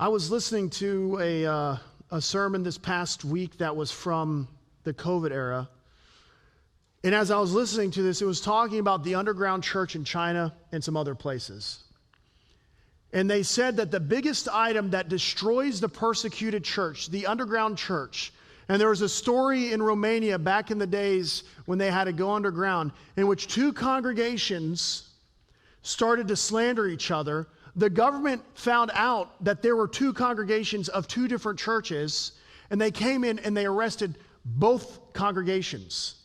I was listening to a sermon this past week that was from the COVID era. And as I was listening to this, it was talking about the underground church in China and some other places. And they said that the biggest item that destroys the persecuted church, the underground church, and there was a story in Romania back in the days when they had to go underground, in which two congregations started to slander each other. The government found out that there were two congregations of two different churches, and they came in and they arrested both congregations.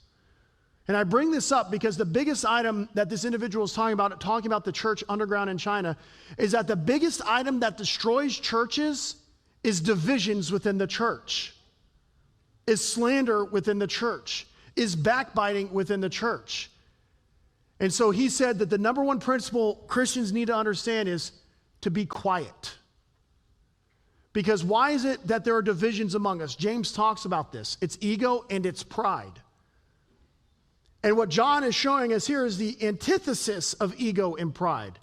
And I bring this up because the biggest item that this individual is talking about the church underground in China, is that the biggest item that destroys churches is divisions within the church, is slander within the church, is backbiting within the church. And so he said that the number one principle Christians need to understand is to be quiet. Because why is it that there are divisions among us? James talks about this. It's ego and it's pride. And what John is showing us here is the antithesis of ego and pride.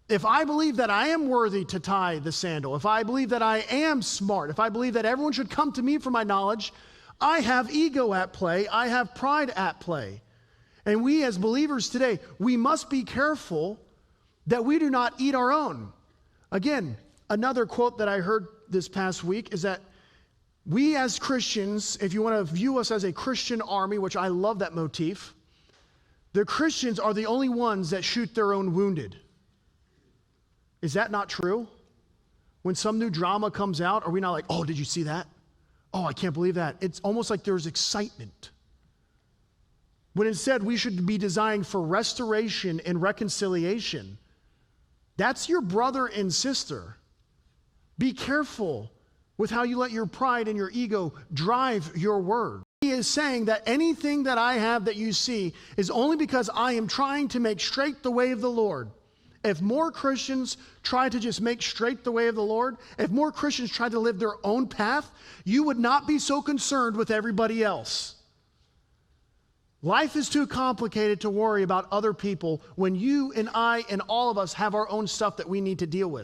If I believe that I am worthy to tie the sandal, if I believe that I am smart, if I believe that everyone should come to me for my knowledge, I have ego at play, I have pride at play. And we as believers today, we must be careful that we do not eat our own. Again, another quote that I heard this past week is that we as Christians, if you want to view us as a Christian army, which I love that motif, the Christians are the only ones that shoot their own wounded. Is that not true? When some new drama comes out, are we not like, oh, did you see that? Oh, I can't believe that. It's almost like there's excitement. When instead we should be designed for restoration and reconciliation. That's your brother and sister. Be careful with how you let your pride and your ego drive your word. He is saying that anything that I have that you see is only because I am trying to make straight the way of the Lord. If more Christians try to just make straight the way of the Lord, if more Christians try to live their own path, you would not be so concerned with everybody else. Life is too complicated to worry about other people when you and I and all of us have our own stuff that we need to deal with.